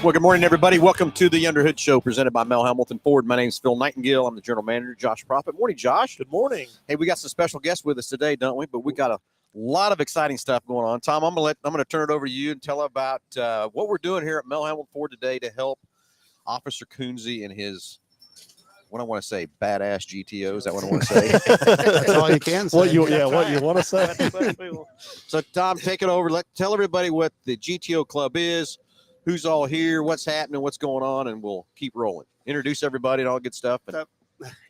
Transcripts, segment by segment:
Well, good morning, everybody. Welcome to the Underhood Show presented by Mel Hambelton Ford. My name is Phil Nightingale. I'm the general manager. Josh Prophet. Morning, Josh. Good morning. Hey, we got some special guests with us today, don't we? But we got a lot of exciting stuff going on. Tom, I'm gonna turn it over to you and tell about what we're doing here at Mel Hambelton Ford today to help Officer Coonsey and his, what I want to say, badass GTO. Is that what I want to say? That's all you can say. What you want to say? So, Tom, take it over. Tell everybody what the GTO Club is, who's all here, what's happening, what's going on, and we'll keep rolling. Introduce everybody and all good stuff.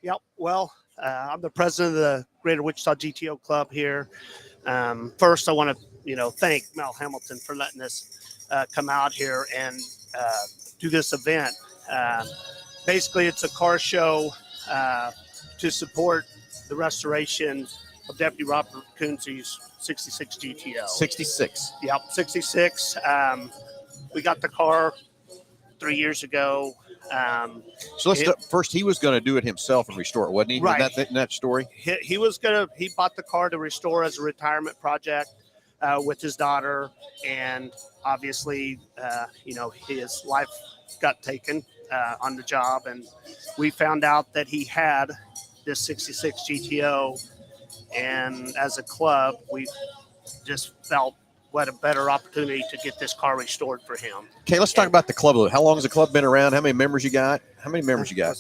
Yep. Well, I'm the president of the Greater Wichita GTO Club here. First, I want to, thank Mel Hambelton for letting us come out here and do this event. Basically, it's a car show to support the restoration of Deputy Robert Coonsey's 66 GTO. 66. Yep, 66. We got the car 3 years ago. So let's first, he was going to do it himself and restore it, wasn't he? Right. In that story? He bought the car to restore as a retirement project with his daughter. And obviously, his life got taken on the job. And we found out that he had this 66 GTO. And as a club, we just felt what a better opportunity to get this car restored for him. Okay, let's talk about the club a little. How long has the club been around? How many members you got?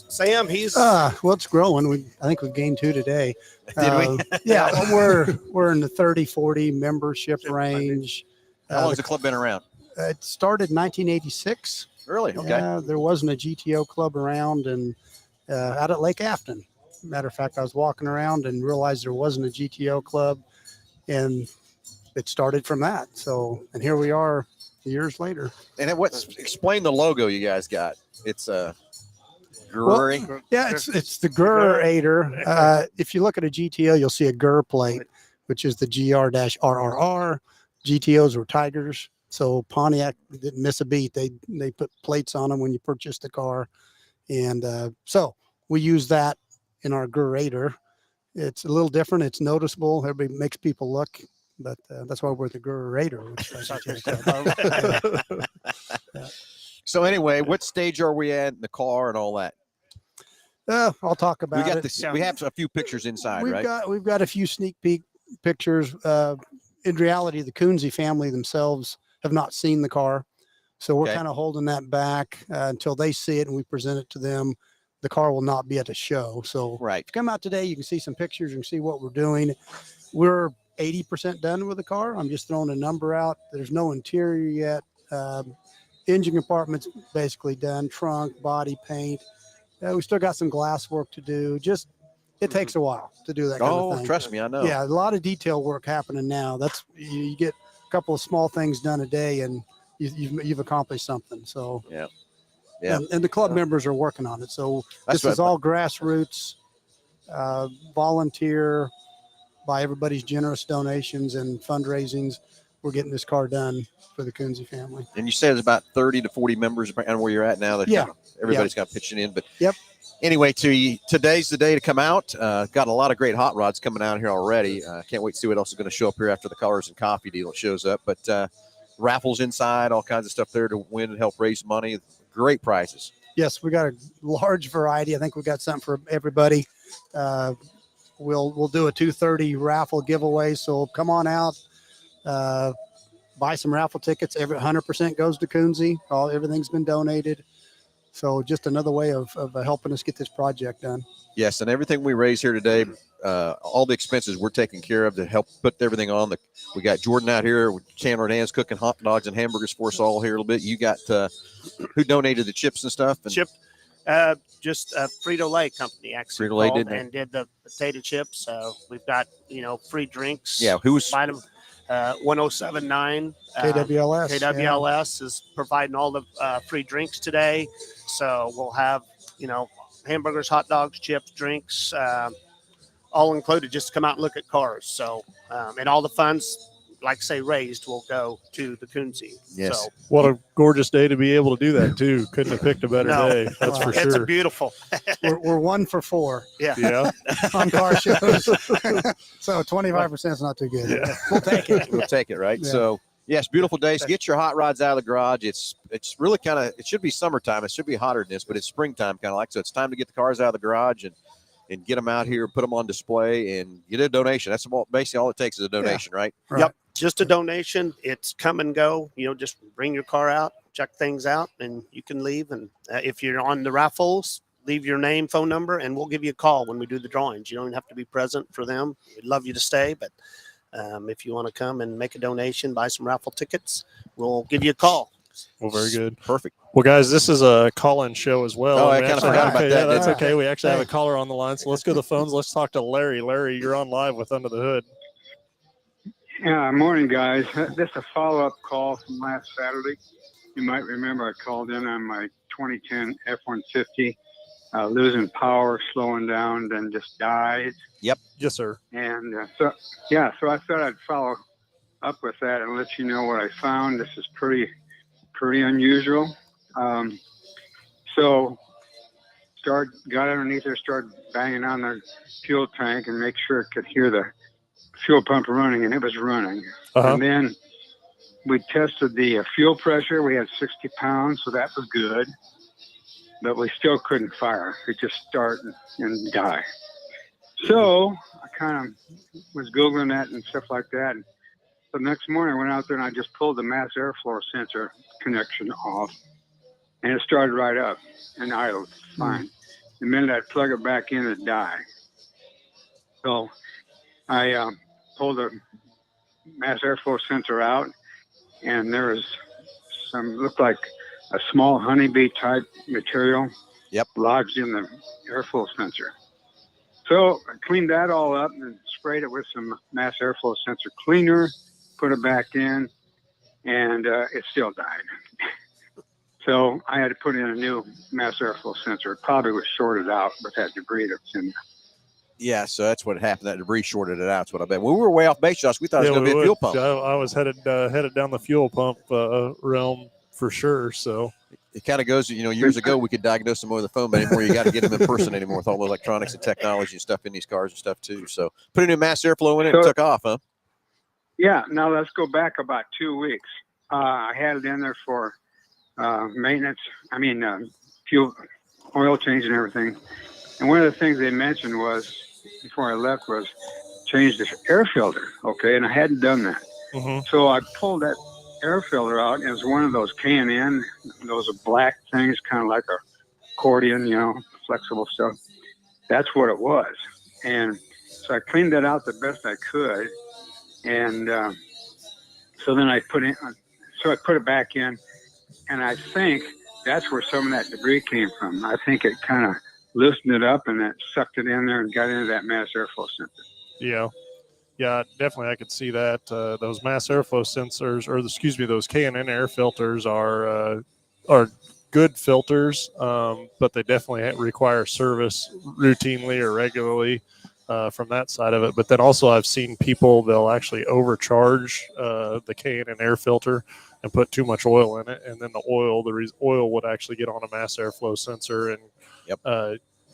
Sam, he's well, it's growing. I think we've gained 2 today. Did we? Yeah, we're in the 30-40 membership range. How long has the club been around? It started in 1986. Really? Okay. There wasn't a GTO club around, and out at Lake Afton. Matter of fact, I was walking around and realized there wasn't a GTO club, and it started from that. So, and here we are years later. And explain the logo you guys got. It's a Gurry. Well, yeah, it's the Gurrator. If you look at a GTO, you'll see a Gur plate, which is the GR-RRR. GTOs were Tigers. So Pontiac didn't miss a beat. They put plates on them when you purchase the car. And so we use that in our Gurrator. It's a little different. It's noticeable. Everybody makes people look. But that's why we're the Gurrator. Yeah. So anyway, what stage are we at in the car and all that? I'll talk about it. We have a few pictures inside, right? We've got a few sneak peek pictures. In reality, the Coonsey family themselves have not seen the car. So we're kind of holding that back until they see it and we present it to them. The car will not be at the show. So if you come out today, you can see some pictures and see what we're doing. We're 80% done with the car. I'm just throwing a number out. There's no interior yet. Engine compartment's basically done. Trunk, body, paint. We still got some glass work to do. It takes a while to do that kind of thing. Trust me, I know. Yeah, a lot of detail work happening now. That's you get a couple of small things done a day, and you've accomplished something. So yeah. And the club members are working on it. So this is all grassroots, volunteer, by everybody's generous donations and fundraisings. We're getting this car done for the Coonsey family. And you said it's about 30 to 40 members around where you're at now. Everybody's got pitching in. But anyway, today's the day to come out. Got a lot of great hot rods coming out here already. Can't wait to see what else is going to show up here after the Colors and Coffee deal shows up. But raffles inside, all kinds of stuff there to win and help raise money. Great prizes. Yes, we got a large variety. I think we got something for everybody. We'll do a 2:30 raffle giveaway. So come on out, buy some raffle tickets. 100% goes to Coonsey. Everything's been donated. So just another way of helping us get this project done. Yes, and everything we raise here today, all the expenses we're taking care of to help put everything on. We got Jordan out here with Chandler and Ann's cooking hot dogs and hamburgers for us all here a little bit. You got who donated the chips and stuff? Just a Frito-Lay company actually Frito-Lay did the potato chips. We've got free drinks. Yeah, who's 1079 KWLS is providing all the free drinks today. So we'll have hamburgers, hot dogs, chips, drinks, all included. Just to come out and look at cars. So and all the funds, like I say, raised will go to the Coonsey. Yes. So, what a gorgeous day to be able to do that too. Couldn't have picked a better day. That's for sure. It's a beautiful. We're 1 for 4. Yeah. On car shows. So 25% is not too good. Yeah. We'll take it. We'll take it, right? Yeah. So Yes, beautiful days. Get your hot rods out of the garage. It's really kind of, it should be summertime. It should be hotter than this, but it's springtime kind of like. So it's time to get the cars out of the garage and get them out here, put them on display, and get a donation. That's basically all it takes is a donation, right? Yep, just a donation. It's come and go. Just bring your car out, check things out, and you can leave. And if you're on the raffles, leave your name, phone number, and we'll give you a call when we do the drawings. You don't have to be present for them. We'd love you to stay, but if you want to come and make a donation, buy some raffle tickets, we'll give you a call. Well, very good. Perfect. Well, guys, this is a call-in show as well. Oh, I kind of forgot about that. Yeah, that's okay. We actually have a caller on the line, so let's go to the phones. Let's talk to Larry. Larry, you're on live with Under the Hood. Yeah, morning, guys. This is a follow-up call from last Saturday. You might remember I called in on my 2010 F-150, losing power, slowing down, then just died. Yep. Yes, sir. And so I thought I'd follow up with that and let you know what I found. This is pretty unusual. So got underneath there, started banging on the fuel tank and make sure it could hear the fuel pump running, and it was running. And then we tested the fuel pressure. We had 60 pounds, so that was good. But we still couldn't fire. It just start and die. So I kind of was Googling that and stuff like that. And the next morning I went out there and I just pulled the mass airflow sensor connection off, and it started right up and idled fine. The minute I plug it back in, it died. So I pulled the mass airflow sensor out, and there was looked like a small honeybee type material lodged in the airflow sensor. So I cleaned that all up and sprayed it with some mass airflow sensor cleaner, put it back in, and it still died. So I had to put in a new mass airflow sensor. It probably was shorted out with that debris that's in there. Yeah, so that's what happened. That debris shorted it out. That's what I bet. When we were way off base, Josh, we thought it was going to be a fuel pump. I was headed down the fuel pump realm for sure. So it kind of goes, years ago we could diagnose them over the phone, but anymore you got to get them in person anymore with all the electronics and technology and stuff in these cars and stuff too. So put a new mass airflow in it and took off, huh? Yeah. Now let's go back about 2 weeks. I had it in there for maintenance. Fuel, oil change and everything. And one of the things they mentioned was, before I left, was change the air filter. Okay. And I hadn't done that. So I pulled that air filter out, and it was one of those K&N, those black things, kind of like a accordion, flexible stuff. That's what it was. And so I cleaned that out the best I could. And so then I put it back in, and I think that's where some of that debris came from. I think it kind of loosened it up and it sucked it in there and got into that mass airflow sensor. Yeah, definitely. I could see that. Those mass airflow sensors, those K&N air filters are good filters, but they definitely require service routinely or regularly from that side of it. But then also I've seen people, they'll actually overcharge the K&N air filter and put too much oil in it, and then the oil would actually get on a mass airflow sensor and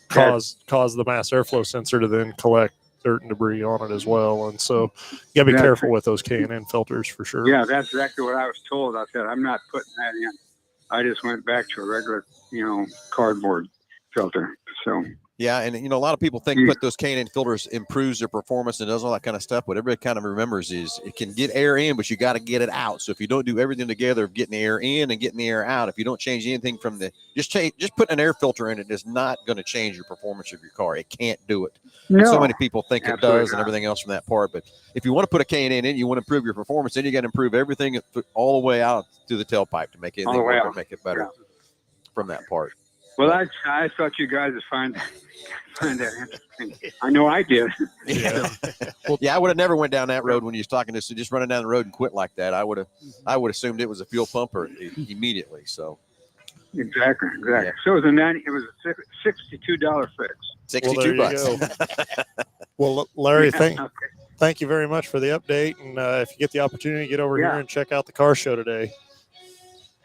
cause the mass airflow sensor to then collect dirt and debris on it as well. And so you gotta be careful with those K&N filters for sure. Yeah, that's exactly what I was told. I said, I'm not putting that in. I just went back to a regular, cardboard filter. So yeah, and a lot of people think put those K&N filters improves their performance and does all that kind of stuff. What everybody kind of remembers is it can get air in, but you got to get it out. So if you don't do everything together of getting the air in and getting the air out, if you don't change anything from just putting an air filter in it is not going to change your performance of your car. It can't do it. No, so many people think it does and everything else from that part. But if you want to put a K&N in, you want to improve your performance, then you got to improve everything all the way out to the tailpipe to make it work and make it better from that part. Well, I thought you guys would find that interesting. I know I did. Yeah. I would have never went down that road when you was talking to us. So just running down the road and quit like that. I would assumed it was a fuel pumper immediately. So exactly. Yeah. So it was a $62 fix. $62. Well, Larry, thank you very much for the update. And if you get the opportunity, get over here and check out the car show today.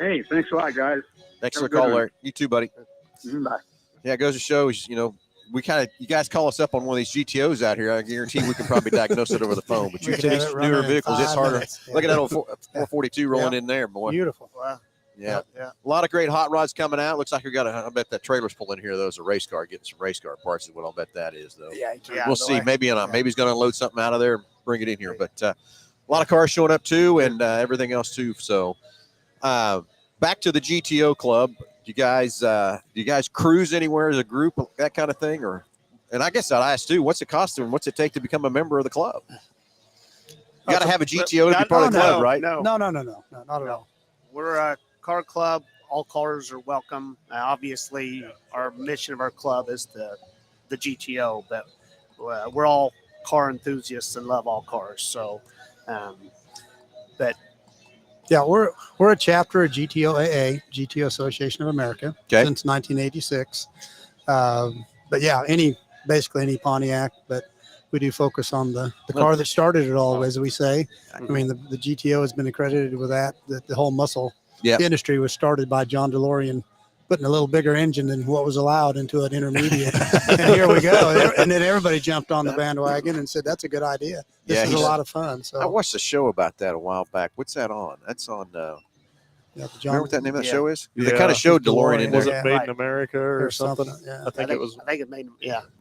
Hey, thanks a lot, guys. Thanks for the call, Larry. You too, buddy. Bye. Yeah, it goes to show, you guys call us up on one of these GTOs out here. I guarantee we can probably diagnose it over the phone. But you We could have these it running newer in vehicles, it's 5 harder. minutes. Yeah. Look at that old 442 rolling in there, boy. Beautiful. Wow. Yeah. Yeah. A lot of great hot rods coming out. Looks like we got I bet that trailer's pulling here. Those a race car, getting some race car parts is what I'll bet that is, though. Yeah. We'll see. Maybe maybe he's going to unload something out of there and bring it in here. But a lot of cars showing up too, and everything else too. So back to the GTO club. Do you guys cruise anywhere as a group, that kind of thing, or? And I guess I'd ask too, what's it cost and what's it take to become a member of the club? You got to have a GTO to be part of the club, right? No, No, not at all. We're a car club. All cars are welcome. Obviously, our mission of our club is the GTO, but we're all car enthusiasts and love all cars. So, but Yeah, we're a chapter of GTOAA, GTO Association of America, since 1986. But yeah, basically any Pontiac, but we do focus on the car that started it all, as we say. I mean, the GTO has been accredited with that. The whole muscle industry was started by John DeLorean putting a little bigger engine than what was allowed into an intermediate. And here we go. And then everybody jumped on the bandwagon and said, that's a good idea. This is a lot of fun. So I watched a show about that a while back. What's that on? That's on remember what that name of the show is? They kind of showed DeLorean in there. Was it Made in America or something? Yeah. I think it was. I think it made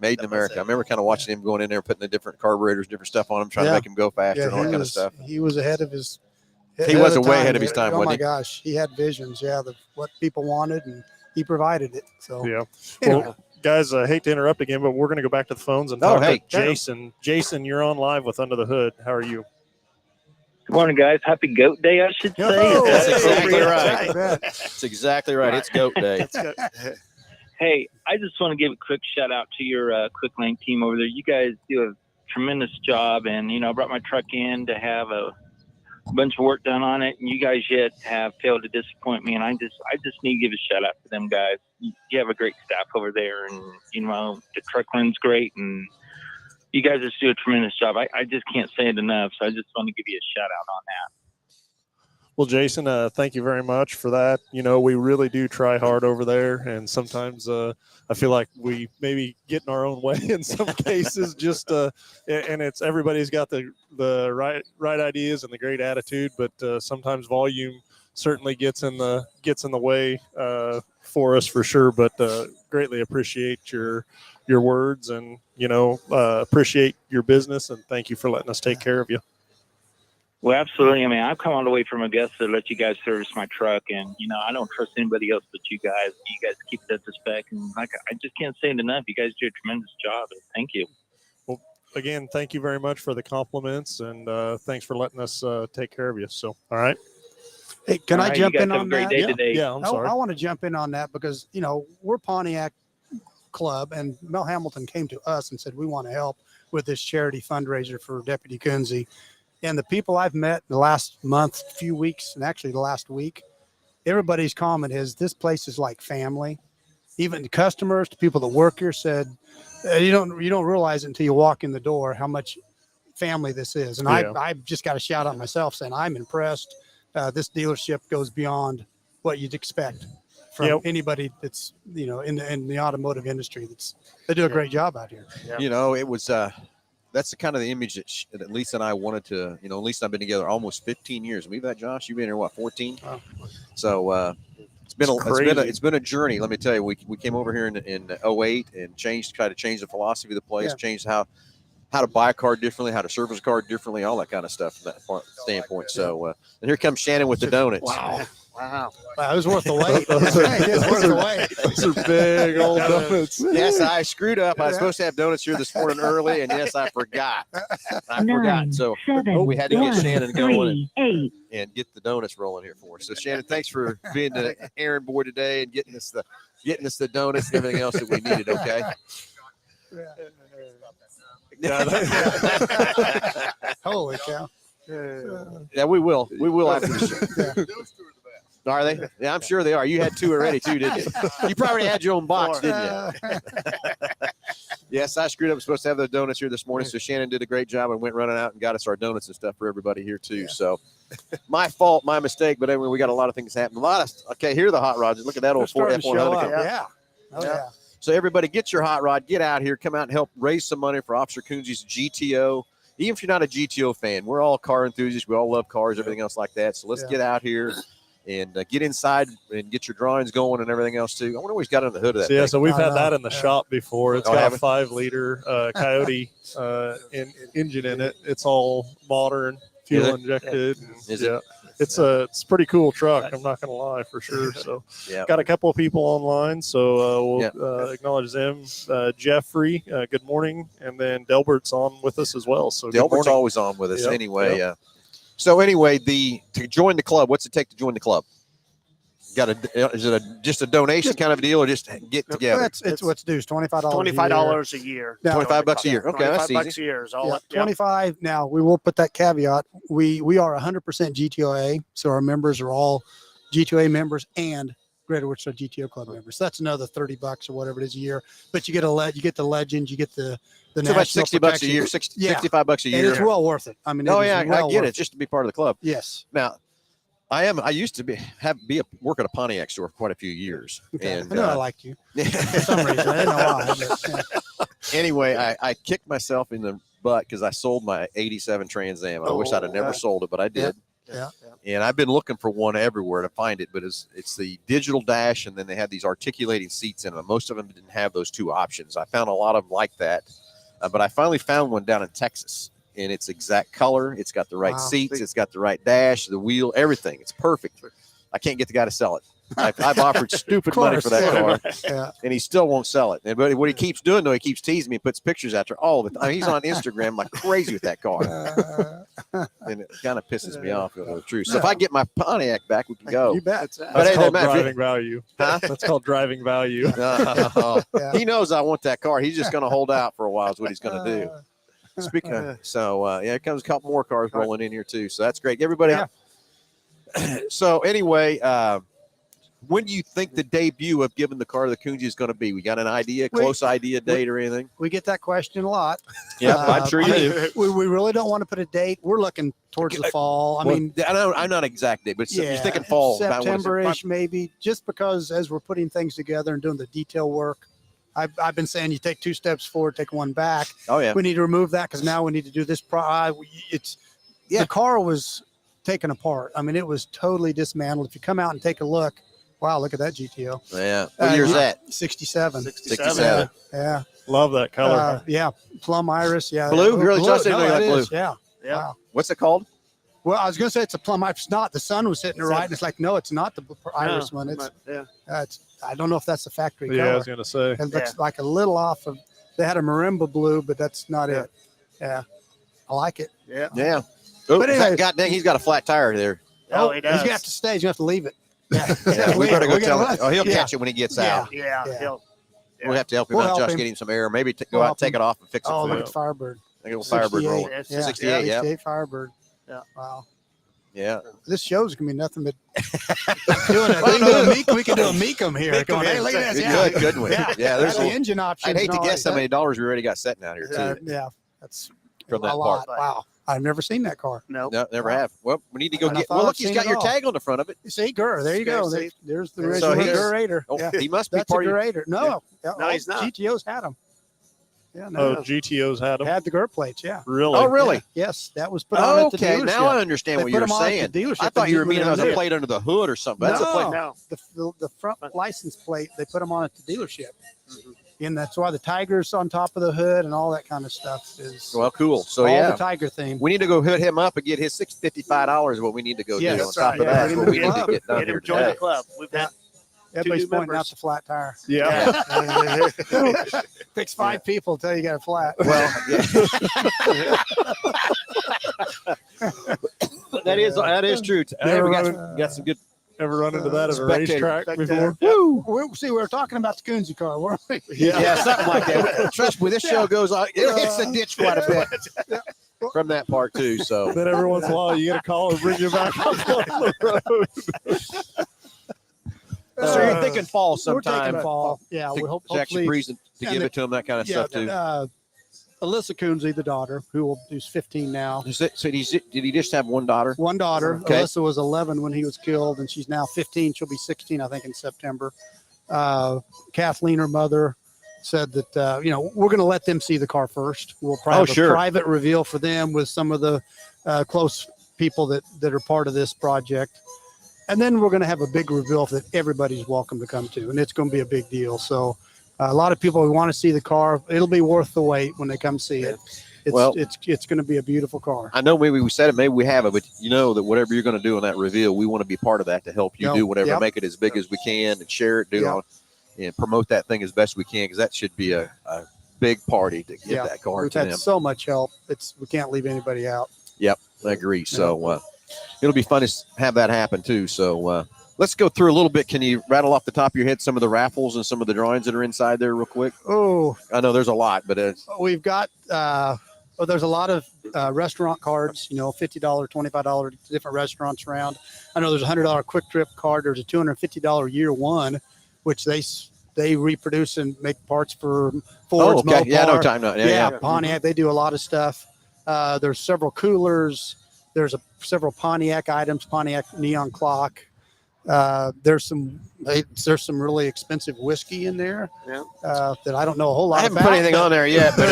Made in America. I remember kind of watching him going in there, putting the different carburetors, different stuff on him, trying to make him go faster and all that kind of stuff. He was ahead of his. He was way ahead of his time, Oh wasn't my he? gosh, he had visions. Yeah, what people wanted, and he provided it. So Yeah. anyway. Well, guys, I hate to interrupt again, but we're going to go back to the phones and talk to Jason. Jason, you're on live with Under the Hood. How are you? Good morning, guys. Happy Goat Day, I should say. Oh, That's exactly yeah. right. Yeah. That's exactly right. It's goat day. Hey, I just want to give a quick shout out to your Quick Lane team over there. You guys do a tremendous job, and I brought my truck in to have a bunch of work done on it, and you guys yet have failed to disappoint me. And I just need to give a shout out to them guys. You have a great staff over there, and the truck line's great, and you guys just do a tremendous job. I just can't say it enough, so I just want to give you a shout out on that. Well, Jason, thank you very much for that. We really do try hard over there, and sometimes I feel like we maybe get in our own way in some cases. And it's everybody's got the right ideas and the great attitude, but sometimes volume certainly gets in the way for us for sure. But greatly appreciate your words and appreciate your business, and thank you for letting us take care of you. Well, absolutely. I mean, I've come all the way from Augusta to let you guys service my truck, and I don't trust anybody else but you guys. You guys keep that to spec, and I just can't say it enough. You guys do a tremendous job, and thank you. Well, again, thank you very much for the compliments, and thanks for letting us take care of you. So, all right. Hey, can I jump in on that? Yeah, I'm sorry. I want to jump in on that because we're Pontiac Club, and Mel Hambelton came to us and said we want to help with this charity fundraiser for Deputy Coonsey. And the people I've met the last month, few weeks, and actually the last week, everybody's comment is this place is like family. Even the customers, the people that work here said, you don't realize it until you walk in the door how much family this is. And I've just got to shout out myself saying I'm impressed. This dealership goes beyond what you'd expect from anybody that's in the automotive industry. They do a great job out here. It was. That's the kind of the image that Lisa and I wanted to, Lisa and I've been together almost 15 years. Believe that, Josh? You've been here, 14? Oh. So it's been a journey. Let me tell you, we came over here in 08 and tried to change the philosophy of the place, changed how to buy a car differently, how to service a car differently, all that kind of stuff from that standpoint. So, and here comes Shannon with the donuts. Wow. It was worth the wait. Those are big old donuts. Yes, I screwed up. I was supposed to have donuts here this morning early, and yes, I forgot. So we had to get Shannon going and get the donuts rolling here for us. So Shannon, thanks for being the errand boy today and getting us the donuts and everything else that we needed. Okay. Holy cow. Yeah, we will. We will after the show. Are they? Yeah, I'm sure they are. You had two already, too, didn't you? You probably had your own box, didn't you? Yes, I screwed up. I was supposed to have the donuts here this morning, so Shannon did a great job and went running out and got us our donuts and stuff for everybody here, too. Yeah. So my fault, my mistake, but anyway, we got a lot of things happening. Here are the hot rods. Look at that old Ford F100. Yeah. Oh, yeah. So everybody, get your hot rod, get out here, come out and help raise some money for Officer Coonsy's GTO. Even if you're not a GTO fan, we're all car enthusiasts. We all love cars, everything else like that. So let's get out here and get inside and get your drawings going and everything else too. I wonder what he's got under the hood of that thing. So we've had that in the shop before. It's got a 5-liter Coyote engine in it. It's all modern, fuel injected. Is it? It's a pretty cool truck. I'm not going to lie, for sure. So got a couple of people online, so we'll acknowledge them. Jeffrey, good morning, and then Delbert's on with us as well. So Delbert's always on with us anyway. So anyway, to join the club, what's it take to join the club? Is it just a donation kind of deal, or just get together? It's what's due. $25. $25 a year. $25 a year. Okay, that's easy. $25 a year is all. 25. Now we will put that caveat. We are 100% GTOA, so our members are all GTOA members and Greater Wichita GTO Club members. So that's another $30 or whatever it is a year. But you get you get the legends, you get the so about $60 a year, $65 a year. And it's well worth it. I mean, I get it, just to be part of the club. Yes. Now, I used to work at a Pontiac store for quite a few years. Okay. And I know I liked you for some reason. I didn't know why. But, Anyway, I kicked myself in the butt because I sold my 87 Trans Am. I wish I'd have never sold it, but I did. Yeah. And I've been looking for one everywhere to find it, but it's the digital dash, and then they had these articulating seats in them. Most of them didn't have those two options. I found a lot of them like that, but I finally found one down in Texas, and it's exact color. It's got the right seats. It's got the right dash, the wheel, everything. It's perfect. I can't get the guy to sell it. I've offered stupid money for that car, and he still won't sell it. And but what he keeps doing, though, he keeps teasing me, puts pictures out there all the time. He's on Instagram like crazy with that car, and it kind of pisses me off. To tell the truth. So if I get my Pontiac back, we can go. You bet. That's called driving value. Huh? That's called driving value. He knows I want that car. He's just going to hold out for a while. Is what he's going to do. Speaking of, here comes a couple more cars rolling in here too. So that's great. Everybody. So anyway, when do you think the debut of giving the car to the Coonsy is going to be? We got an idea, close idea date or anything? We get that question a lot. Yeah, I'm sure you do. We really don't want to put a date. We're looking towards the fall. I mean, I'm not exact date, but you're thinking fall. September-ish maybe, just because as we're putting things together and doing the detail work, I've been saying you take 2 steps forward, take 1 back. Oh, yeah. We need to remove that because now we need to do this. The car was taken apart. I mean, it was totally dismantled. If you come out and take a look, wow, look at that GTO. Yeah. What year's that? 67. 67. Yeah. Love that color. Plum iris. Yeah. Blue? You really just didn't know you like blue. Yeah. Wow. What's it called? Well, I was going to say it's a plum iris. It's not. The sun was hitting it right. And it's like, no, it's not the iris one. It's, I don't know if that's the factory color. I was going to say. It looks like a little off of, they had a marimba blue, but that's not it. Yeah. I like it. Yeah. Yeah. Oh, but anyway, God dang, he's got a flat tire there. Oh, he does. He's got to stay. He's going to have to leave it. We better go tell him. Oh, he'll catch it when he gets out. Yeah. We'll have to help him out, just get him some air. Maybe go out, take it off, and fix it. Oh, look at Firebird. I got a Firebird roll. 68, yeah. 68 Firebird. Yeah. Wow. Yeah. This show's gonna be nothing but doing it. We can do a Meekum here. Come on, hey, look at this. Yeah. Good, couldn't we? Yeah. There's the engine option. I'd hate to guess how many dollars we already got sitting out here too. Yeah, that's from that lot. part. Wow. I've never seen that car. No, never have. Well, we need to go get. Well, look, he's got your tag on the front of it. See, Gurr. There you go. There's the So original Gurr-ator. Oh, he must be That's part a of Gurr-ator. No, he's not. GTO's had them. Yeah, no. GTO's had them. Had the Gurr plates. Yeah. Really? Oh, really? Yeah. Yes, that was put on at the dealership. Okay, now I understand what you're saying. I thought you were meaning as a plate under the hood or something. That's a plate. No. The front license plate, they put them on at the dealership. And that's why the Tiger's on top of the hood and all that kind of stuff is. Well, cool. So all the Tiger theme. We need to go hit him up and get his $55 is what we need to go do. On top of that, what we need to get done here join the club. We've had everybody's pointing out the flat tire. Yeah. Picks 5 people until you got a flat. Well, that is true. Hey, we got some good. Ever run into that at a racetrack before? See, we were talking about the Coonsy car, weren't we? Yeah, something like that. Trust me, this show goes on. It hits the ditch quite a bit from that part too. So then every once in a while, you get a call and bring you back up on the road. So you're thinking fall sometime? We're thinking fall. Yeah, we hope hopefully to give it to him, that kind of stuff too. Alyssa Coonsy, the daughter, who's 15 now. So did he just have one daughter? One daughter. Okay. Alyssa was 11 when he was killed, and she's now 15. She'll be 16, I think, in September. Kathleen, her mother, said that, we're going to let them see the car first. We'll probably have a private reveal for them with some of the close people that are part of this project. And then we're going to have a big reveal that everybody's welcome to come to. And it's going to be a big deal. So a lot of people who want to see the car, it'll be worth the wait when they come see it. It's going to be a beautiful car. I know maybe we said it, maybe we haven't, but you know that whatever you're going to do on that reveal, we want to be part of that to help you do whatever, make it as big as we can and share it, and promote that thing as best we can, because that should be a big party to get that car to them. We've had so much help. We can't leave anybody out. Yep, I agree. So it'll be fun to have that happen too. So let's go through a little bit. Can you rattle off the top of your head some of the raffles and some of the drawings that are inside there real quick? Oh, I know there's a lot, but we've got there's a lot of restaurant cards, $50, $25, different restaurants around. I know there's a $100 quick trip card. There's a $250 year one, which they reproduce and make parts for Ford's, Mopar. Yeah, no time. Pontiac. They do a lot of stuff. There's several coolers. There's several Pontiac items, Pontiac neon clock. There's some really expensive whiskey in there that I don't know a whole lot about. I haven't put anything on there yet, but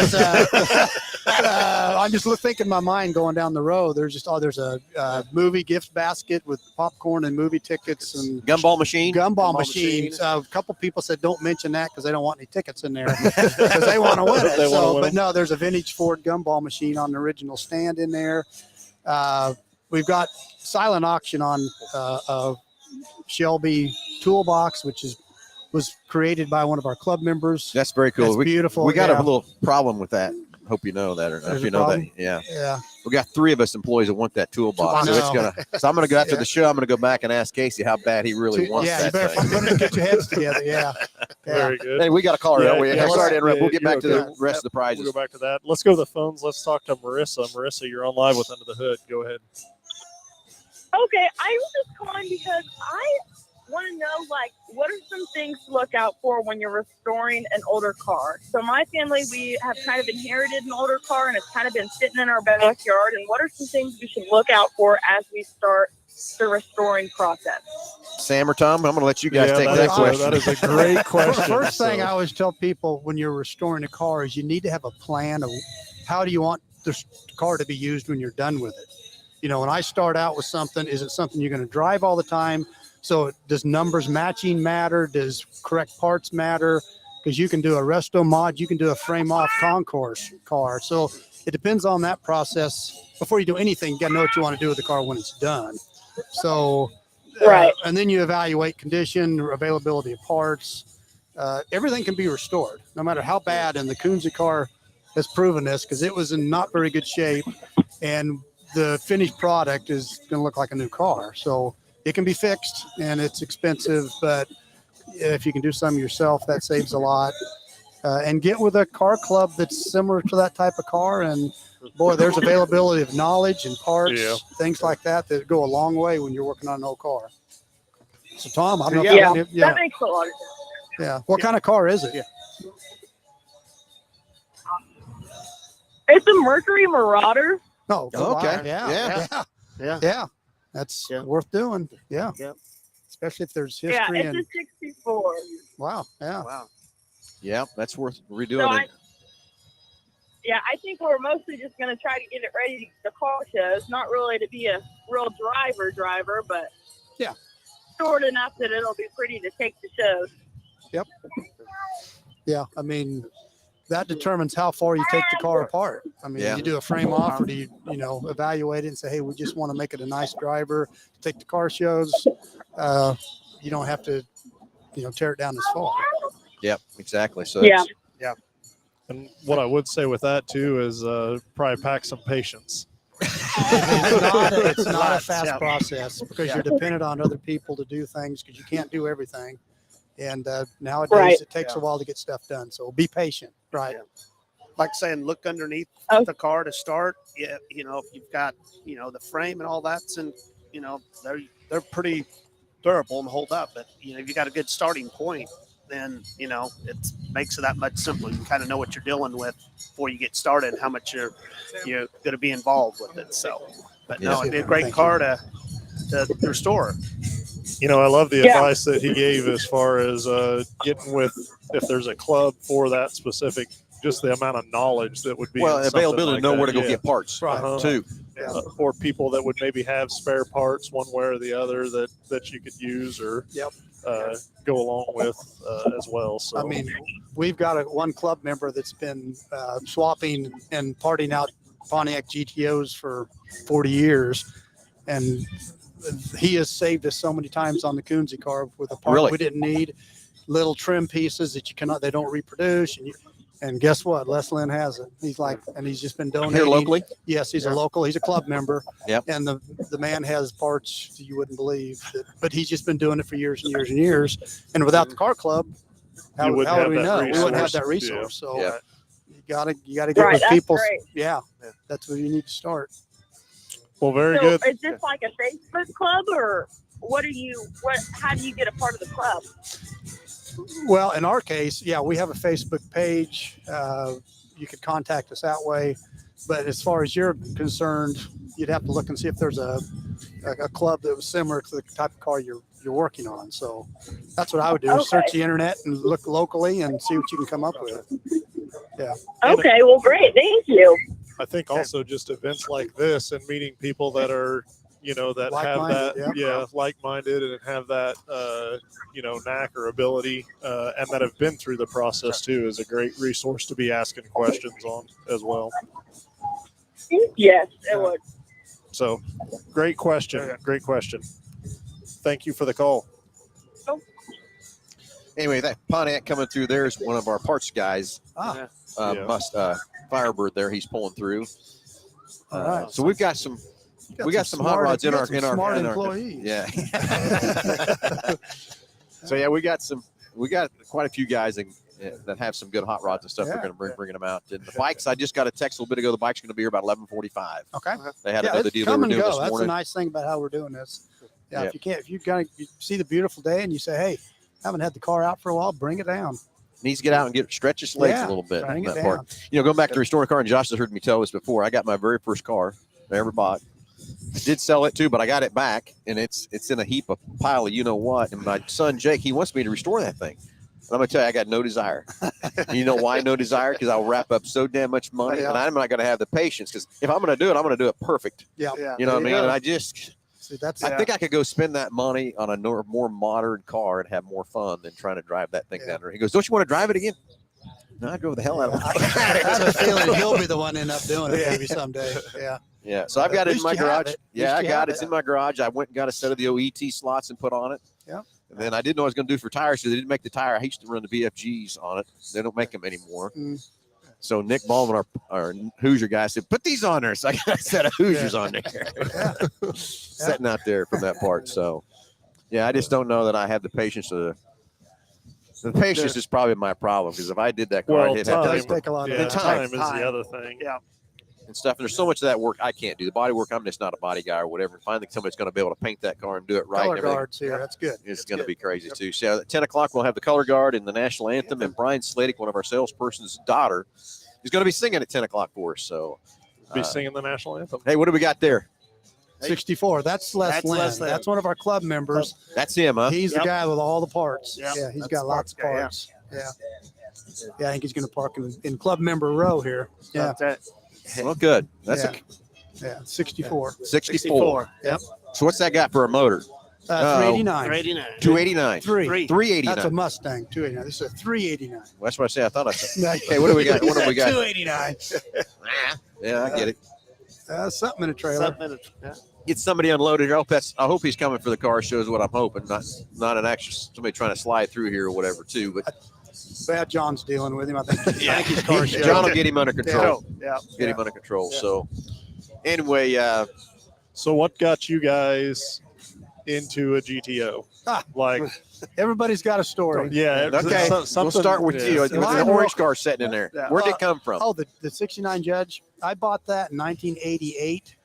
I'm just thinking in my mind going down the road. There's a movie gift basket with popcorn and movie tickets and gumball machines. A couple people said don't mention that because they don't want any tickets in there because they want to win it. But no, there's a vintage Ford gumball machine on the original stand in there. We've got silent auction on Shelby toolbox, which was created by one of our club members. That's very cool. That's beautiful. We got a little problem with that. Hope you know that, or if you know that. Yeah. We got 3 of us employees that want that toolbox. So I'm gonna go after the show. I'm gonna go back and ask Casey how bad he really wants that. You better get your heads together. Yeah. Very good. Hey, we got a caller. Sorry to interrupt. We'll get back to the rest of the prizes. We'll go back to that. Let's go to the phones. Let's talk to Marissa. Marissa, you're on live with Under the Hood. Go ahead. Okay, I was just calling because I want to know, what are some things to look out for when you're restoring an older car? So my family, we have kind of inherited an older car, and it's kind of been sitting in our backyard. And what are some things we should look out for as we start the restoring process? Sam or Tom, I'm going to let you guys take that question. That is a great question. First thing I always tell people when you're restoring a car is you need to have a plan of how do you want the car to be used when you're done with it. When I start out with something, is it something you're going to drive all the time? So does numbers matching matter? Does correct parts matter? Because you can do a resto mod, you can do a frame off concourse car. So it depends on that process. Before you do anything, you got to know what you want to do with the car when it's done. So, right. And then you evaluate condition, availability of parts. Everything can be restored, no matter how bad. And the Kunze car has proven this because it was in not very good shape. And the finished product is going to look like a new car. So it can be fixed and it's expensive, but if you can do some yourself, that saves a lot. And get with a car club that's similar to that type of car. And boy, there's availability of knowledge and parts, things like that go a long way when you're working on an old car. So Tom, I don't know. That makes a lot of sense. Yeah. What kind of car is it? It's a Mercury Marauder. Oh, okay. Yeah. That's worth doing. Yeah. Especially if there's history. Yeah, it's a 64. Wow. Yeah. Wow. Yeah, that's worth redoing. So I think we're mostly just going to try to get it ready to car shows. Not really to be a real driver, but short enough that it'll be pretty to take to shows. Yep. Yeah, I mean, that determines how far you take the car apart. I mean, you do a frame off, or do you evaluate it and say, hey, we just want to make it a nice driver to take the car shows. You don't have to, tear it down as far. Yep, exactly. So yeah. And what I would say with that too is probably pack some patience. It's not a fast process because you're dependent on other people to do things because you can't do everything. And nowadays it takes a while to get stuff done. So be patient. Right. Yeah. Like saying, look underneath the car to start. Yeah, if you've got, the frame and all that's, and they're pretty durable and hold up. But if you got a good starting point, then it makes it that much simpler. You kind of know what you're dealing with before you get started, how much you're going to be involved with it. So, but no, it'd be a great car to restore. I love the Yeah. advice that he gave as far as getting with, if there's a club for that specific, just the amount of knowledge that would be. Well, in something availability like to know that. where to go Yeah. get parts Uh-huh. too. Or people that would maybe have spare parts one way or the other that you could use or go along with as well. So I mean, we've got one club member that's been swapping and parting out Pontiac GTOs for 40 years, and he has saved us so many times on the Coonsy car with a part Really? we didn't need, little trim pieces that they don't reproduce, and guess what? Les Lynn has it. He's like, and he's just been donating. Here locally? Yes, he's a local. He's a club member. Yep. And the man has parts you wouldn't believe. But he's just been doing it for years and years and years. And without the car club, how would we know? We wouldn't have that resource. So you gotta get Right, with that's people. great. Yeah, that's where you need to start. well, very So good. is this like a Facebook club, or how do you get a part of the club? Well, in our case, we have a Facebook page. You could contact us that way. But as far as you're concerned, you'd have to look and see if there's a club that was similar to the type of car you're working on. So that's what I would do. Okay. Search the internet and look locally and see what you can come up with. Yeah. Okay, well, great. Thank you. I think also just events like this and meeting people that are, that have Like-minded, that, like-minded and have that, knack or ability, and that have been through the process too, is a great resource to be asking questions on as well. Yes, it would. So, great question. Great question. Thank you for the call. Anyway, that Pontiac coming through there is one of our parts guys. Firebird there. He's pulling through. All right. So we've got some hot rods in our smart employees. Yeah. So we got quite a few guys that have some good hot rods and stuff. We're going to bringing them out. And the bikes, I just got a text a little bit ago. The bike's going to be here about 11:45. Okay. They had another deal they were doing this That's morning. a nice thing about how we're doing this. Yeah. If you see the beautiful day and you say, hey, haven't had the car out for a while, bring it down. Needs to get out and stretch his legs a little bit. Bring On it that down. part. Going back to restoring a car, and Josh has heard me tell this before. I got my very first car I ever bought. I did sell it too, but I got it back, and it's in a heap of pile of what. And my son Jake, he wants me to restore that thing. And I'm gonna tell you, I got no desire. You know why no desire? Because I'll wrap up so damn much money, and I'm not gonna have the patience. Because if I'm gonna do it, I'm gonna do it perfect. Yeah. You know what I mean? And I just. See, that's I think I could go spend that money on a more modern car and have more fun than trying to drive that thing down there. He goes, "Don't you want to drive it again?" No, I drove the hell out of it. I have a feeling he'll be the one end up doing it maybe someday. Yeah. Yeah. So I've got it in my garage. Yeah, I got it. It's it. in my garage. I went and got a set of the OET slots and put on it. Yeah. And then I didn't know what I was going to do for tires, so they didn't make the tire. I used to run the VFGs on it. They don't make them anymore. Mm. So Nick Baldwin, our Hoosier guy, said, "Put these on there." So I got a set of Hoosiers on there, sitting out there from that part. So, I just don't know that I have the patience to. The patience is probably my problem, because if I did that car, it'd have does to take a lot of Time is the other thing. Yeah. and stuff. And there's so much of that work I can't do. The body work, I'm just not a body guy or whatever. And finally, somebody's going to be able to paint that car and do it right. Color and everything. guards here. That's good. It's going to be crazy too. So at 10 o'clock, we'll have the color guard and the national anthem. And Brian Sladick, one of our salesperson's daughter, is going to be singing at 10 o'clock for us. So Be singing the national anthem. hey, what do we got there? 64. That's Les Lynn. That's one of our club members. That's him, huh? He's the guy with all the parts. Yep. Yeah, he's That's got lots of parts guy, yeah. parts. Yeah. I think he's going to park in club member row here. Yeah. Well, good. That's Yeah, 64. 64. Yep. So what's that got for a motor? 389. 389. 289. Three. 389. That's a Mustang, 289. This is a 389. Well, that's what I said. I thought I said. Okay, what do we got? What do we got? 289. Yeah, I get it. Something in a trailer. Get somebody unloaded here. I hope he's coming for the car show is what I'm hoping. Not an actual somebody trying to slide through here or whatever too. But Bad John's dealing with him. I think he's car show. John will get him under control. Yeah. Get him under control. So anyway, So what got you guys into a GTO? Like, Everybody's got a story. yeah. okay, we'll start with you. With the Mine orange car sitting in there. Yeah. Where'd it come from? Oh, the 69 Judge. I bought that in 1988.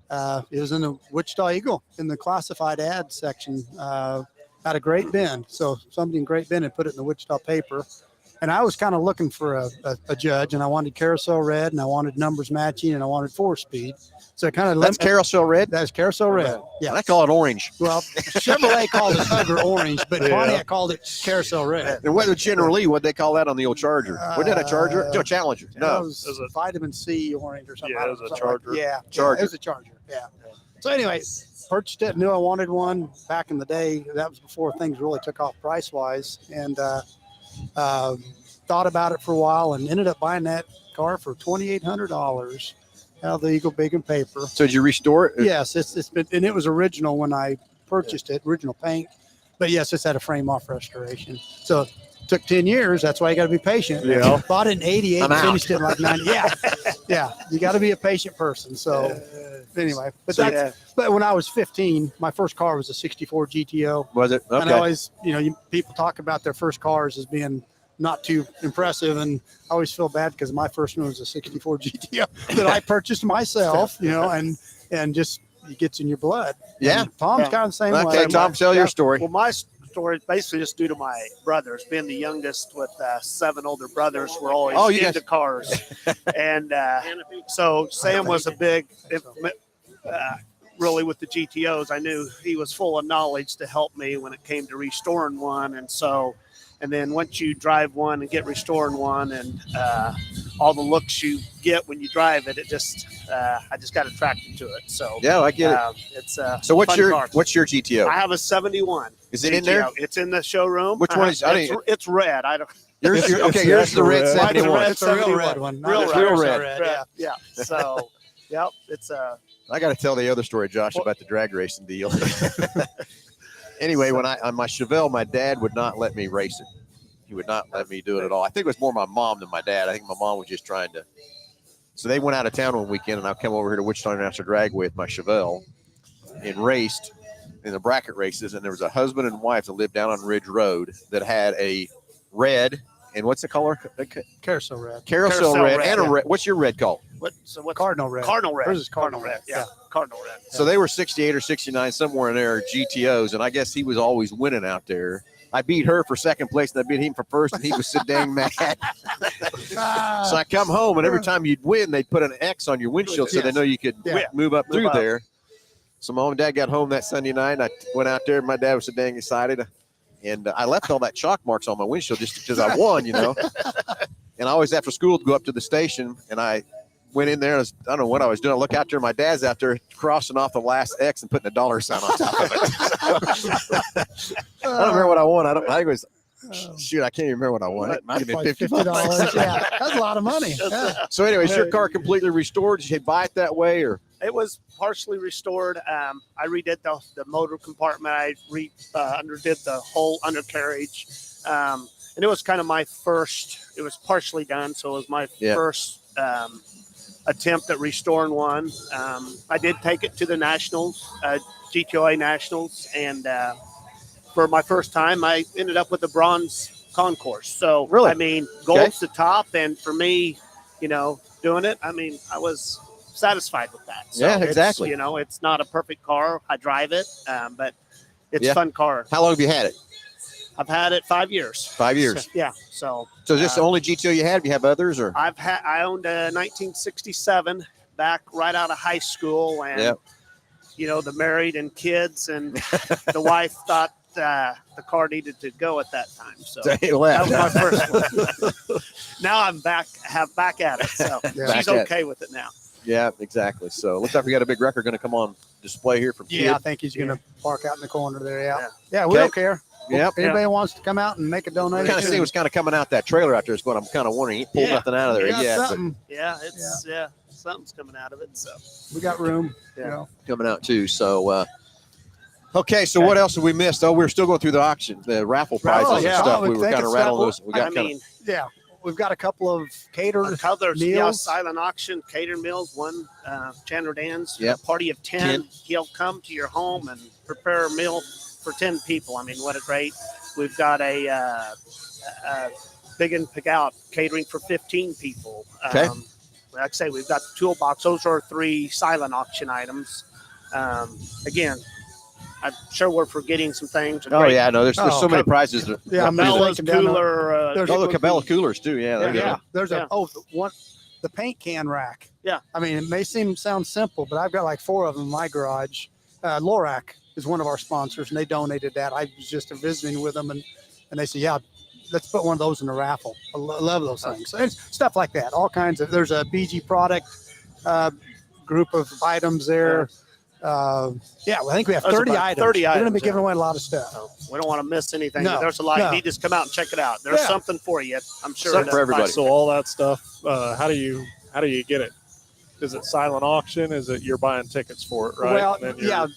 It was in the Wichita Eagle in the classified ad section out of Great Bend. So somebody in Great Bend had put it in the Wichita paper. And I was kind of looking for a judge, and I wanted carousel red, and I wanted numbers matching, and I wanted 4-speed. So kind of That's carousel red. That's carousel red. Yeah, I call it orange. Well, Chevrolet called it sugar orange, but Pontiac called it carousel red. And what generally what they call that on the old Charger? What did a Charger? No, Challenger. No, it was a vitamin C orange or something. Yeah, it was a Charger. Charger. It was a Charger. Yeah. So anyway, purchased it. Knew I wanted one back in the day. That was before things really took off price wise, and thought about it for a while, and ended up buying that car for $2,800 out of the Eagle Big and Paper. So did you restore it? Yes, it's been, and it was original when I purchased it, original paint. But yes, it's had a frame off restoration. So it took 10 years. That's why you got to be patient. Yeah. Bought it in 88, I'm out. finished it in like 90. Yeah. Yeah. You got to be a patient person. So anyway, but but when I was 15, my first car was a 64 GTO. Was it? Okay. And I always, people talk about their first cars as being not too impressive, and I always feel bad because my first one was a 64 GTO that I purchased myself, and just it gets in your blood. Yeah. And Tom's kind of the same way. Okay, Tom, tell your story. Well, my story is basically just due to my brothers. Being the youngest with 7 older brothers, we're always into cars. And so Sam was a big, really with the GTOs, I knew he was full of knowledge to help me when it came to restoring one. And then once you drive one and get restoring one, and all the looks you get when you drive it, I just got attracted to it. So yeah, I get it. It's so what's your GTO? I have a 71. Is it GTO. in there? It's in the showroom. Which one is? It's red. I don't. Yours the red 71. It's a real red one. Real red. Yeah. So, yep. It's I got to tell the other story, Josh, about the drag racing deal. Anyway, when on my Chevelle, my dad would not let me race it. He would not let me do it at all. I think it was more my mom than my dad. I think my mom was just trying to. So they went out of town one weekend, and I come over here to Wichita International Dragway with my Chevelle and raced in the bracket races. And there was a husband and wife that lived down on Ridge Road that had a red, and what's the color? Carousel red. Carousel red and a red. What's your red called? what Cardinal red. Cardinal red. Hers is Cardinal red. Yeah. Cardinal red. So they were 68 or 69, somewhere in there, GTOs, and I guess he was always winning out there. I beat her for second place, and I beat him for first, and he was so dang mad. So I come home, and every time you'd win, they'd put an X on your windshield so they know you could move up through there. So my mom and dad got home that Sunday night, and I went out there, and my dad was so dang excited. And I left all that chalk marks on my windshield just because I won, And I always, after school, would go up to the station, and I went in there. I don't know what I was doing. I look out there. My dad's out there crossing off the last X and putting a dollar sign on top of it. I don't remember what I won. I think it was, shoot, I can't even remember what I won. It might have been $50. Yeah, that's a lot of money. Yeah. So anyway, is your car completely restored? Did you buy it that way, or? It was partially restored. I redid the motor compartment. I underdid the whole undercarriage. And it was kind of my first, it was partially done. So it was my first attempt at restoring one. I did take it to the Nationals, GTOA Nationals. And for my first time, I ended up with a bronze concourse. So, really? I mean, gold's the top. And for me, doing it, I mean, I was satisfied with that. So yeah, exactly. It's not a perfect car. I drive it, but it's a fun car. How long have you had it? I've had it 5 years. 5 years. So, yeah. So is this the only GTO you had? Do you have others, or? I owned a 1967 back right out of high school, and the married and kids, and the wife thought the car needed to go at that time. So that was my first one. Now I'm back at it. So she's okay with it now. Yeah, exactly. So looks like we got a big record going to come on display here from Kid. Yeah, I think he's going to park out in the corner there. Yeah, we don't care. Yep. If anybody wants to come out and make a donation. Kind of see what's kind of coming out that trailer out there is what I'm kind of wondering. He pulled nothing out of there yet. Something's coming out of it. So we got room. Coming out too. So okay. So what else have we missed? Oh, we're still going through the auction, the raffle prizes and stuff. We were kind of rattling those. We've got a couple of catered meals. Silent auction, catered meals. One, Chandler Dan's, a party of 10. He'll come to your home and prepare a meal for 10 people. I mean, what a great. We've got a Big and Pig Out catering for 15 people. Okay. Like I say, we've got the toolbox. Those are 3 silent auction items. Again, I'm sure we're forgetting some things. Oh yeah, no, there's so many prizes. Cabela's cooler. The Cabela coolers too. Yeah, There's the paint can rack. Yeah. I mean, it may sound simple, but I've got like 4 of them in my garage. Lorac is one of our sponsors, and they donated that. I was just visiting with them, and they said, yeah, let's put one of those in the raffle. I love those things. So it's stuff like that. All kinds of. There's a BG product group of items there. I think we have 30 items. 30 items. We're going to be giving away a lot of stuff. So we don't want to miss anything. No, there's a lot. You need to just come out and check it out. There's something for you. I'm sure. Something for everybody. So all that stuff. How do you get it? Is it silent auction? Is it you're buying tickets for it? Right. Well,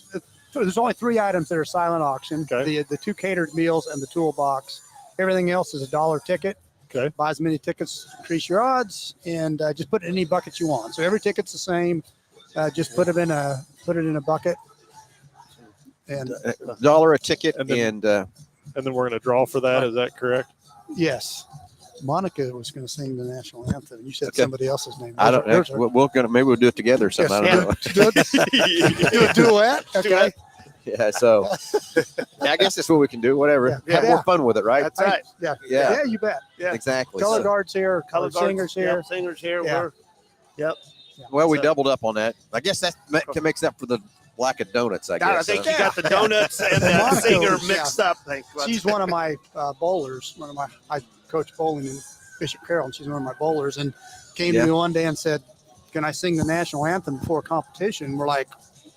there's only 3 items that are silent auction. Okay. The 2 catered meals and the toolbox. Everything else is $1 ticket. Okay. Buy as many tickets, increase your odds, and just put it in any bucket you want. So every ticket's the same. Just put it in a bucket. And $1 a ticket, and then we're going to draw for that. Is that correct? Yes. Monica was going to sing the national anthem. You said somebody else's name. I don't know. Maybe we'll do it together or something. I don't know. Do a duet. Okay. Yeah. So I guess that's what we can do. Whatever. Have more fun with it, right? That's right. Yeah. You bet. Yeah. Exactly. Color guards here. Color singers here. Yep, singers here. Yeah. Well, we doubled up on that. I guess that makes up for the lack of donuts. I guess. I think you got the donuts and the singer mixed up. She's one of my bowlers. I coach bowling in Bishop Carroll, and she's one of my bowlers. And came to me one day and said, "Can I sing the national anthem before a competition?" We're like,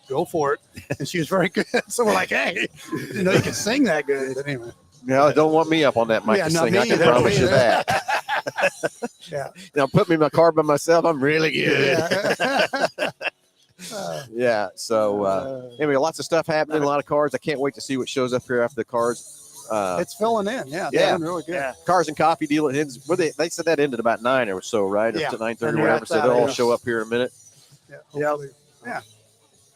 "Go for it." And she was very good. So we're like, "Hey, I didn't know you could sing that good." But anyway. No, don't want me up on that mic to sing. I can promise you that. Yeah. Now put me in my car by myself. I'm really good. Yeah. So anyway, lots of stuff happening. A lot of cars. I can't wait to see what shows up here after the cars. It's filling in. Yeah. Doing really good. Yeah. Cars and coffee deal. It ends. Well, they said that ended about 9 or so, right? Yeah. Up to 9:30 or whatever. So they'll all show up here in a minute. Yeah.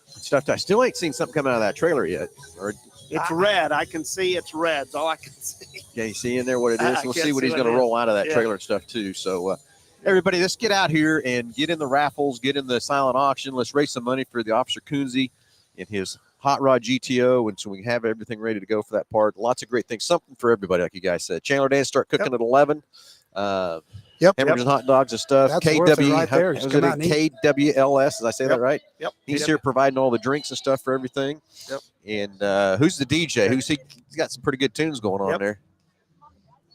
Stuff. I still ain't seen something come out of that trailer yet. Or it's red. I can see it's red. That's all I can see. Yeah, you see in there what it is. We'll see what he's going to roll out of that trailer and stuff too. So everybody, let's get out here and get in the raffles, get in the silent auction. Let's raise some money for the Officer Coonsey and his Hot Rod GTO, and so we can have everything ready to go for that part. Lots of great things. Something for everybody, like you guys said. Chandler Dance start cooking at 11. Hamburgers and hot dogs and stuff. That's KW right there. KWLS, did I say that right? Yep. He's here providing all the drinks and stuff for everything. Yep. And who's the DJ? He's got some pretty good tunes going on there.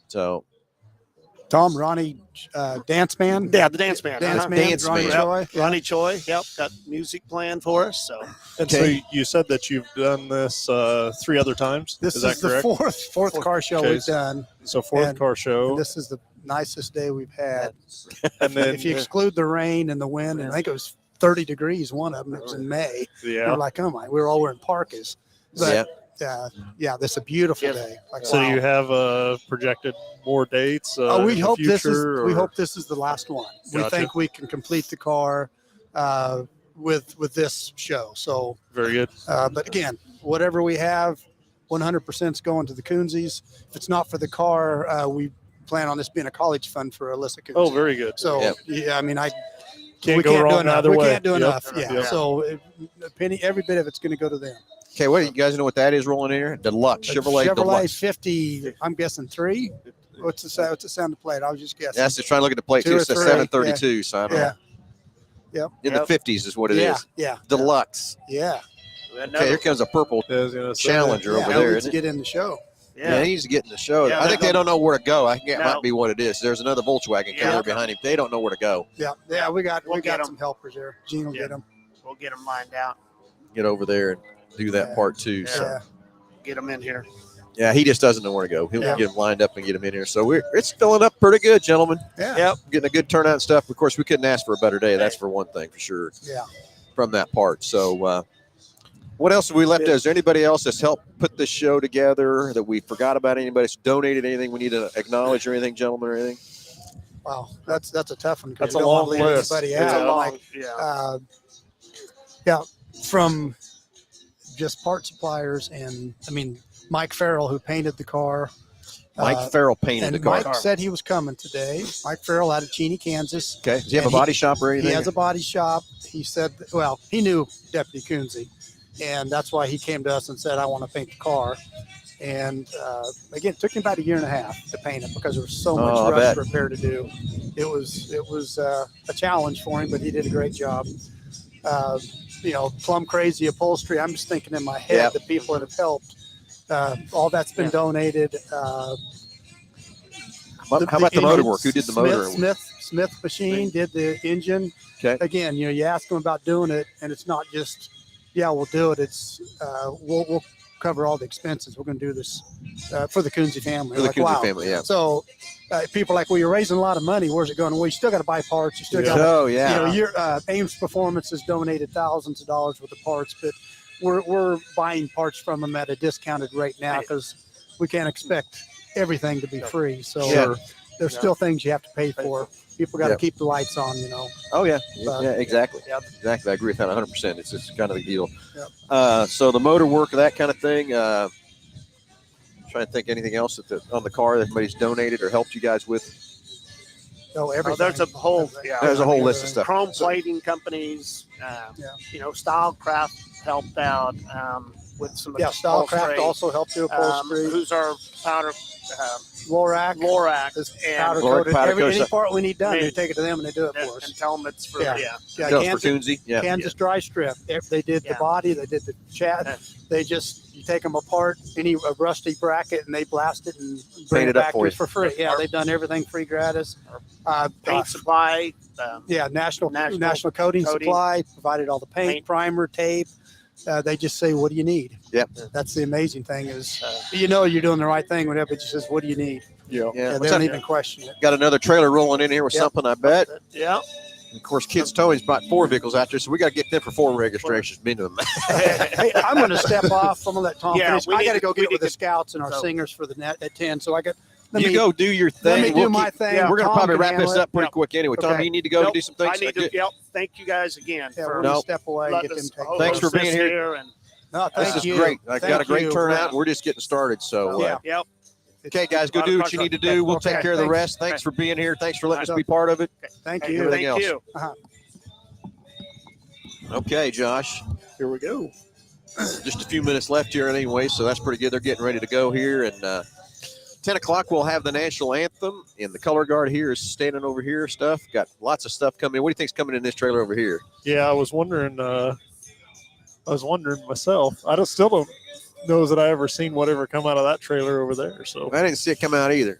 So Tom, Ronnie, dance band. Yeah, the dance band. Dance Ronnie band. Choi. Ronnie Choi. Yep, got music planned for us. So. And so you said that you've done this 3 other times. This is that correct? The fourth car show we've done. So fourth car show. This is the nicest day we've had. And then if you exclude the rain and the wind, and I think it was 30 degrees. One of them. It was in May. Yeah. We're like, oh my, we were all wearing parkas. But, this is a beautiful day. Like, so you have projected more dates? We hope this is the last one. Gotcha. We think we can complete the car with this show. So very good. But again, whatever we have, 100% is going to the Coonsies. If it's not for the car, we plan on this being a college fund for Alyssa Coonsey. Oh, very good. So I mean, we can't do enough. We can't do enough. Yeah. So a penny, every bit of it's going to go to them. Okay, what do you guys know what that is rolling in here? Deluxe, Chevrolet Deluxe. 50, I'm guessing 3. What's the sound of the plate? I was just guessing. Yeah, just trying to look at the plate too. It's a 732, so I don't know. Yep. In the 50s is what it is. Yeah. Deluxe. Yeah. Okay, here comes a purple Challenger over there. Let's get in the show. Yeah, he needs to get in the show. I think they don't know where to go. I think that might be what it is. There's another Volkswagen coming behind him. They don't know where to go. Yeah, we got some helpers there. Gene will get them. We'll get them lined out. Get over there and do that part too. Yeah. So. Get them in here. Yeah, he just doesn't know where to go. He'll get them lined up and get them in here. So it's filling up pretty good, gentlemen. Yeah. Yep. Getting a good turnout and stuff. Of course, we couldn't ask for a better day. That's for one thing, for sure. Yeah. From that part. So what else have we left? Is there anybody else that's helped put this show together that we forgot about? Anybody that's donated anything we need to acknowledge or anything, gentlemen, or anything? Wow, that's a tough one. That's a long list. From just part suppliers and Mike Farrell, who painted the car. Mike Farrell painted the car. Mike said he was coming today. Mike Farrell out of Cheney, Kansas. Okay. Does he have a body shop or anything? He has a body shop. He said, he knew Deputy Coonsey. And that's why he came to us and said, I want to paint the car. And again, it took him about 1.5 years to paint it because there was so much rust repair to do. It was a challenge for him, but he did a great job. Plum crazy upholstery. I'm just thinking in my head the people that have helped. All that's been donated. How about the motor work? Who did the motor? Smith Machine did the engine. Okay. Again, you ask them about doing it, and it's not just, we'll do it. It's we'll cover all the expenses. We're going to do this for the Coonsey family. For the Coonsey family, yeah. So people are like, well, you're raising a lot of money. Where's it going? Well, you still got to buy parts. You still got your Ames Performance has donated thousands of dollars worth of parts, but we're buying parts from them at a discounted rate now because we can't expect everything to be free. So there's still things you have to pay for. People got to keep the lights on, Oh, yeah. Exactly. Exactly. I agree with that 100%. It's just kind of a deal. So the motor work, that kind of thing. Trying to think anything else on the car that somebody's donated or helped you guys with. Everything. There's a whole list of stuff. Chrome plating companies. Stylecraft helped out with some. Stylecraft also helped do upholstery. Who's our powder? Lorac is powder coated. Any part we need done, they take it to them and they do it for us. And tell them it's for Kansas Dry Strip. They did the body, they did the chat. They just you take them apart, any rusty bracket, and they blast it and bring it back for free. Yeah, they've done everything free gratis. Paint supply. National Coating Supply provided all the paint, primer, tape. They just say, what do you need? Yep. That's the amazing thing is, you're doing the right thing whenever it just says, what do you need? Yeah. They don't even question it. Got another trailer rolling in here with something, I bet. Yeah. And of course, Kids Towing's bought 4 vehicles out there, so we got to get them for 4 registrations minimum. Hey, I'm going to step off. I'm going to let Tom finish. I got to go get with the scouts and our singers for the net at 10. So I got. Go do your thing. Let me do my thing. We're going to probably wrap this up pretty quick anyway. Tom, you need to go do some things. I need to. Thank you guys again. We're going to step away and get them taken. Thanks for being here. This is great. I got a great turnout. We're just getting started. So, okay, guys, go do what you need to do. We'll take care of the rest. Thanks for being here. Thanks for letting us be part of it. Thank you. Everything else. Okay, Josh. Here we go. Just a few minutes left here anyway, so that's pretty good. They're getting ready to go here. And 10 o'clock, we'll have the national anthem. And the color guard here is standing over here. Got lots of stuff coming in. What do you think's coming in this trailer over here? Yeah, I was wondering myself. I still don't know that I ever seen whatever come out of that trailer over there. So I didn't see it come out either.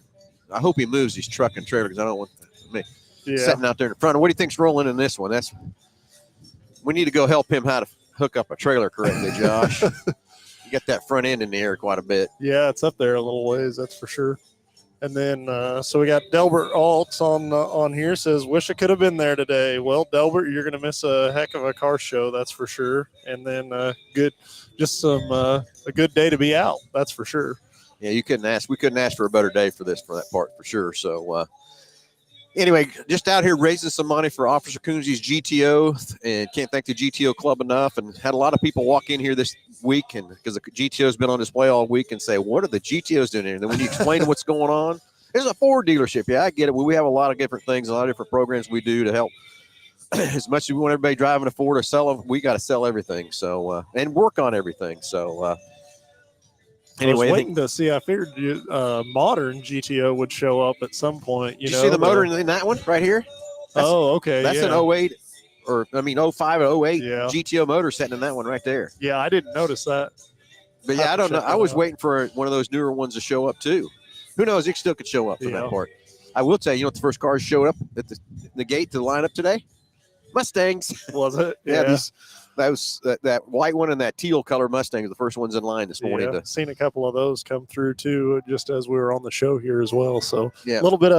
I hope he moves his truck and trailer because I don't want me sitting out there in the front. What do you think's rolling in this one? We need to go help him how to hook up a trailer correctly, Josh. You got that front end in the air quite a bit. Yeah, it's up there a little ways, that's for sure. And then, so we got Delbert Altz on here, says, wish I could have been there today. Well, Delbert, you're going to miss a heck of a car show, that's for sure. And then a good day to be out, that's for sure. Yeah, we couldn't ask for a better day for that part, for sure. So, anyway, just out here raising some money for Officer Coonsey's GTO, and can't thank the GTO Club enough. And had a lot of people walk in here this week, and because the GTO's been on display all week, and say, "What are the GTOs doing here?" And then when you explain what's going on, there's a Ford dealership. Yeah, I get it. We have a lot of different things, a lot of different programs we do to help. As much as we want everybody driving a Ford or sell them, we got to sell everything. So and work on everything. So. Anyway, I was waiting to see. I figured modern GTO would show up at some point. You see the motor in that one right here? Okay. That's an 08 05 or 08 Yeah. GTO motor sitting in that one right there. Yeah, I didn't notice that. But yeah, I don't know. I was waiting for one of those newer ones to show up too. Who knows? It still could show up for that part. I will tell you, what the first cars showed up at the gate to line up today? Mustangs. Was it? Yeah. That white one and that teal color Mustang are the first ones in line this morning. Yeah, seen a couple of those come through too, just as we were on the show here as well. So yeah, a little bit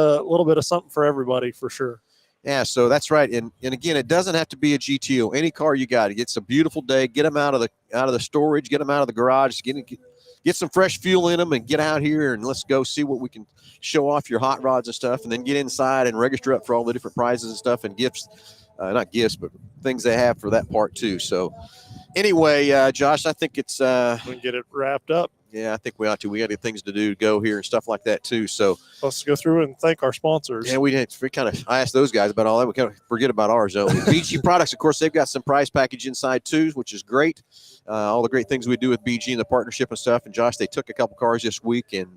of something for everybody for sure. Yeah, so that's right. And again, it doesn't have to be a GTO. Any car you got, it's a beautiful day. Get them out of the storage, get them out of the garage, get some fresh fuel in them, and get out here and let's go see what we can show off your hot rods and stuff, and then get inside and register up for all the different prizes and stuff and gifts. Not gifts, but things they have for that part too. So anyway, Josh, I think it's we can get it wrapped up. Yeah, I think we ought to. We got things to do, go here and stuff like that too. So let's go through and thank our sponsors. Yeah, we kind of. I asked those guys about all that. We kind of forget about ours though. BG Products, of course, they've got some prize package inside too, which is great. All the great things we do with BG and the partnership and stuff. And Josh, they took a couple cars this week and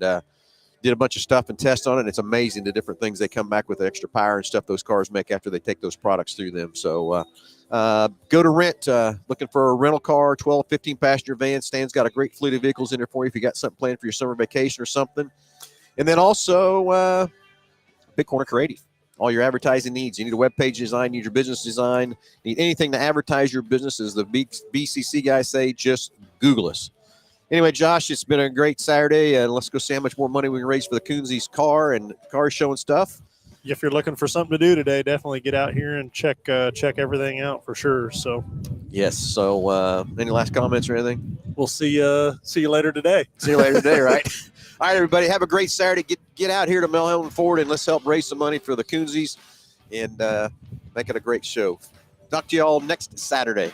did a bunch of stuff and tests on it. And it's amazing the different things they come back with, the extra power and stuff those cars make after they take those products through them. So go to rent, looking for a rental car, 12, 15 passenger van. Stan's got a great fleet of vehicles in there for you if you got something planned for your summer vacation or something. And then also Big Corner Creative. All your advertising needs. You need a web page design, need your business design, need anything to advertise your business, as the BCC guys say, just Google us. Anyway, Josh, it's been a great Saturday, and let's go see how much more money we can raise for the Coonsies car and car show and stuff. If you're looking for something to do today, definitely get out here and check everything out for sure. So, yes. So, any last comments or anything? We'll see you later today. See you later today, right? All right, everybody, have a great Saturday. Get out here to Hambelton Ford and let's help raise some money for the Coonsies and make it a great show. Talk to you all next Saturday.